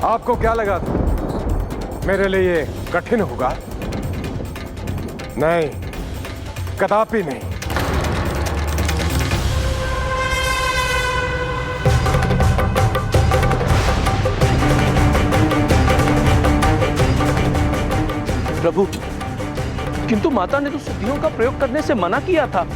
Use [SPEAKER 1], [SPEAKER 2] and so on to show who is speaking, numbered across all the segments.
[SPEAKER 1] आपको क्या लगा था मेरे लिए ये कठिन होगा? नहीं, कदापि नहीं।
[SPEAKER 2] प्रभु, किंतु माता ने तो सिद्धियों का प्रयोग करने से मना किया था।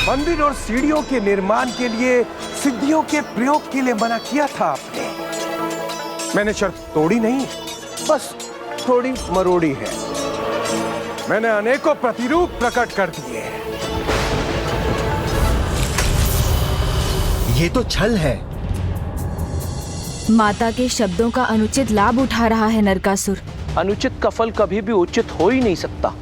[SPEAKER 1] मंदिर और सीढ़ियों के निर्माण के लिए सिद्धियों के प्रयोग के लिए मना किया था आपने। मैंने शर्त तोड़ी नहीं, बस थोड़ी मरोड़ी है। मैंने अनेकों प्रतिरूप प्रकट कर दिए।
[SPEAKER 3] ये तो छल है।
[SPEAKER 4] माता के शब्दों का अनुचित लाभ उठा रहा है नरकासुर।
[SPEAKER 2] अनुचित का फल कभी भी उचित हो ही नहीं सकता।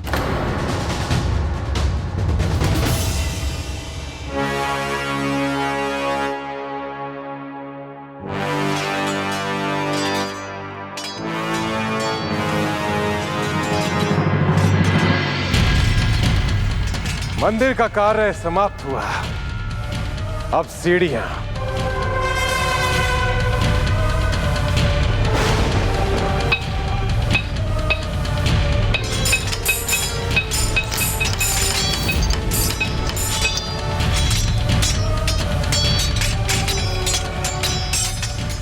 [SPEAKER 1] मंदिर का कार्य समाप्त हुआ। अब सीढ़ियां।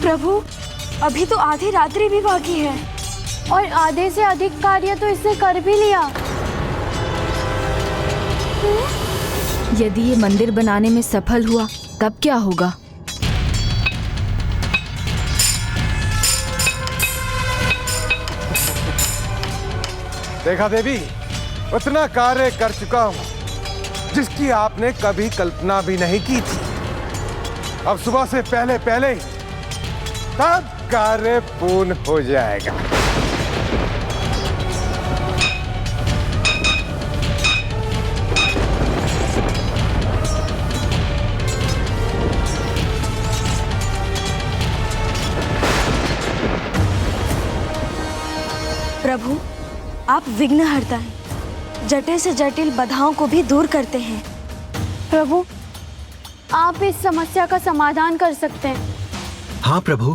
[SPEAKER 5] प्रभु, अभी तो आधी रात्रि भी बाकी है और आधे से अधिक कार्य तो इसने कर भी लिया।
[SPEAKER 4] यदि ये मंदिर बनाने में सफल हुआ तब क्या होगा?
[SPEAKER 1] देखा देवी, उतना कार्य कर चुका हूं जिसकी आपने कभी कल्पना भी नहीं की थी। अब सुबह से पहले पहले ही तब कार्य पूर्ण हो जाएगा।
[SPEAKER 5] प्रभु, आप विघ्नहर्ता हैं, जटिल से जटिल बाधाओं को भी दूर करते हैं। प्रभु, आप इस समस्या का समाधान कर सकते हैं।
[SPEAKER 3] हाँ प्रभु।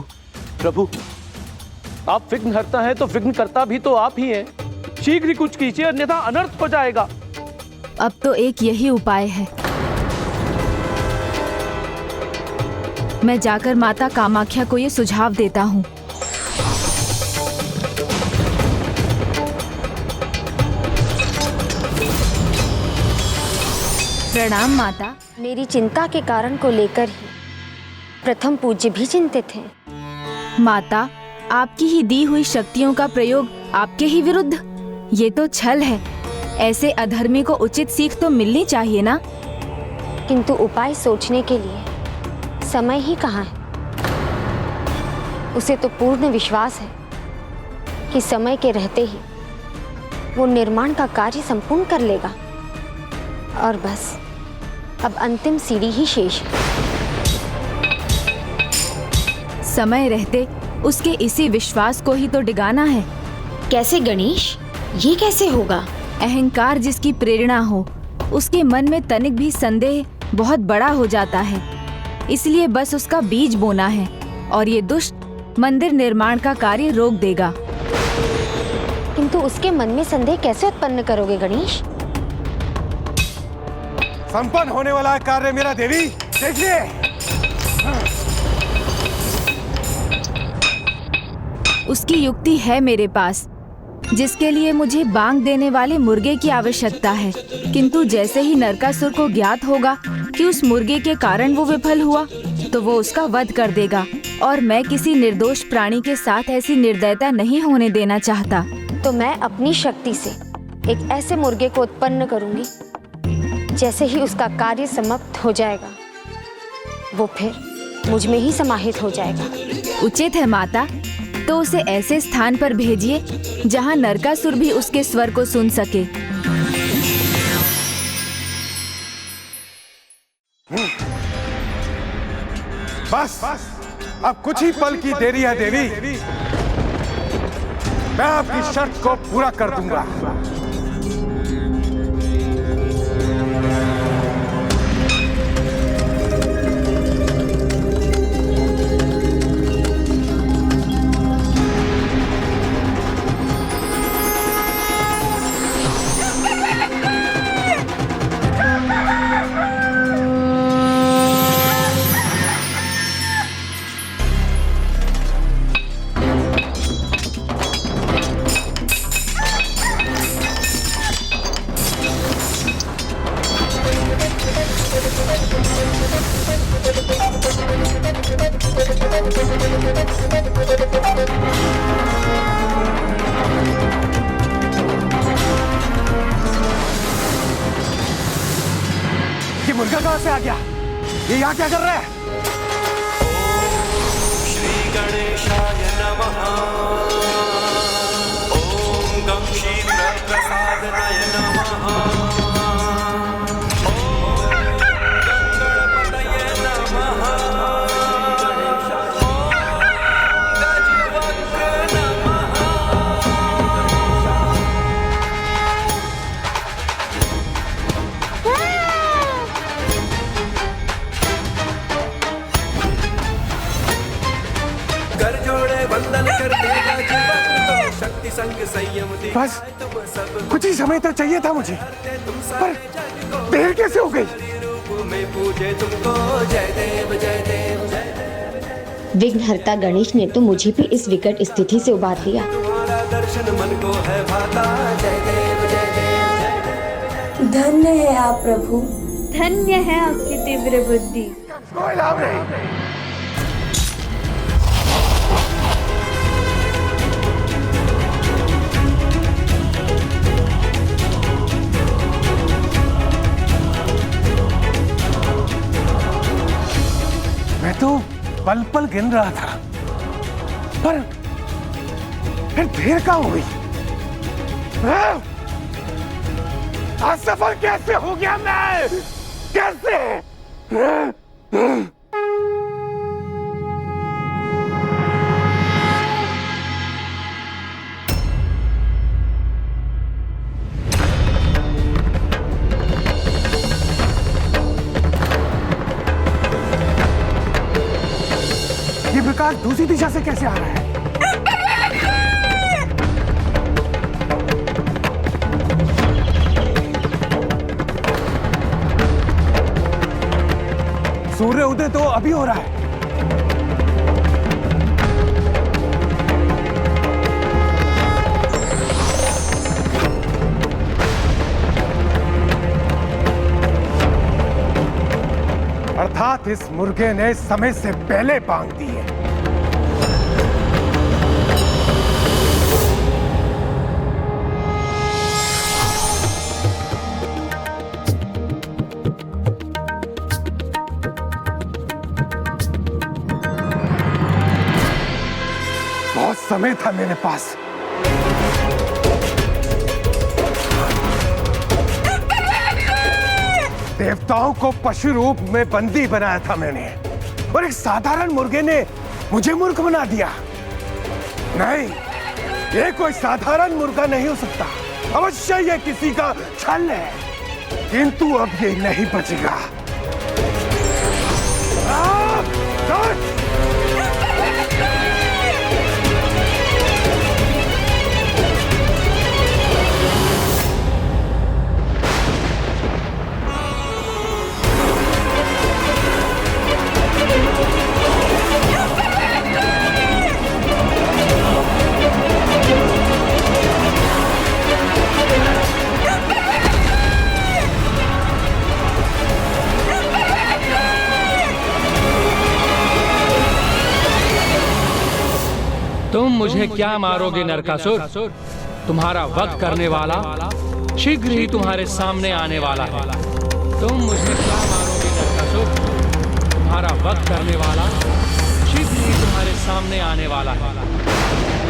[SPEAKER 2] प्रभु, आप विघ्नहर्ता हैं तो विघ्नकर्ता भी तो आप ही हैं। शीघ्र ही कुछ कीजिए, अन्यथा अनर्थ हो जाएगा।
[SPEAKER 4] अब तो एक यही उपाय है। मैं जाकर माता कामाख्या को ये सुझाव देता हूँ। प्रणाम माता।
[SPEAKER 5] मेरी चिंता के कारण को लेकर ही प्रथम पूज्य भी चिंतित थे।
[SPEAKER 4] माता, आपकी ही दी हुई शक्तियों का प्रयोग आपके ही विरुद्ध, ये तो छल है। ऐसे अधर्मी को उचित सीख तो मिलनी चाहिए ना।
[SPEAKER 5] किंतु उपाय सोचने के लिए समय ही कहाँ है। उसे तो पूर्ण विश्वास है कि समय के रहते ही वो निर्माण का कार्य संपूर्ण कर लेगा और बस अब अंतिम सीढ़ी ही शेष है।
[SPEAKER 4] समय रहते उसके इसी विश्वास को ही तो डिगाना है।
[SPEAKER 5] कैसे गणेश, ये कैसे होगा?
[SPEAKER 4] अहंकार जिसकी प्रेरणा हो, उसके मन में तनिक भी संदेह बहुत बड़ा हो जाता है। इसलिए बस उसका बीज बोना है और ये दुष्ट मंदिर निर्माण का कार्य रोक देगा।
[SPEAKER 5] किंतु उसके मन में संदेह कैसे उत्पन्न करोगे गणेश?
[SPEAKER 1] संपन्न होने वाला है कार्य मेरा देवी, देखिए।
[SPEAKER 4] उसकी युक्ति है मेरे पास, जिसके लिए मुझे बांग देने वाले मुर्गे की आवश्यकता है। किंतु जैसे ही नरकासुर को ज्ञात होगा कि उस मुर्गे के कारण वो विफल हुआ, तो वो उसका वध कर देगा और मैं किसी निर्दोष प्राणी के साथ ऐसी निर्दयता नहीं होने देना चाहता।
[SPEAKER 5] तो मैं अपनी शक्ति से एक ऐसे मुर्गे को उत्पन्न करूंगी, जैसे ही उसका कार्य समाप्त हो जाएगा वो फिर मुझ में ही समाहित हो जाएगा।
[SPEAKER 4] उचित है माता, तो उसे ऐसे स्थान पर भेजिए जहाँ नरकासुर भी उसके स्वर को सुन सके।
[SPEAKER 1] बस अब कुछ ही पल की देरी है देवी, मैं आपकी शर्त को पूरा कर दूंगा। ये मुर्गा कहां से आ गया? ये यहाँ क्या कर रहा है?
[SPEAKER 6] श्री गणेशाय नमः। ओम गं क्षीर प्रसादनाय नमः। ओम गणपतये नमः। ओम गजवक्र नमः। कर जोड़े वंदन कर देगा जीवन, शक्ति संग संयम दी
[SPEAKER 1] बस
[SPEAKER 6] तुम सब
[SPEAKER 1] कुछ ही समय तो चाहिए था मुझे, पर देर कैसे हो गई?
[SPEAKER 6] रूप में पूजे तुमको। जय देव जय देव जय देव।
[SPEAKER 5] विघ्नहर्ता गणेश ने तो मुझे भी इस विकट स्थिति से उबार लिया।
[SPEAKER 6] तुम्हारा दर्शन मन को है भाता। जय देव जय देव जय देव।
[SPEAKER 7] धन्य है आप प्रभु,
[SPEAKER 8] धन्य है आपकी तीव्र बुद्धि।
[SPEAKER 1] कोई लाभ नहीं। मैं तो पल पल गिन रहा था, पर फिर देर कहाँ हो गई? हाँ? असफल कैसे हो गया मैं? कैसे? हाँ? हाँ? ये विकास दूसरी दिशा से कैसे आ रहा है? सूर्य उदय तो अभी हो रहा है। अर्थात इस मुर्गे ने समय से पहले बांग दी है। बहुत समय था मेरे पास। देवताओं को पशु रूप में बंदी बनाया था मैंने, और एक साधारण मुर्गे ने मुझे मूर्ख बना दिया। नहीं, ये कोई साधारण मुर्गा नहीं हो सकता। अवश्य ये किसी का छल है, किंतु अब ये नहीं बचेगा।
[SPEAKER 7] तुम मुझे क्या मारोगे नरकासुर? तुम्हारा वध करने वाला शीघ्र ही तुम्हारे सामने आने वाला है। तुम मुझे क्या मारोगे नरकासुर? तुम्हारा वध करने वाला शीघ्र ही तुम्हारे सामने आने वाला है।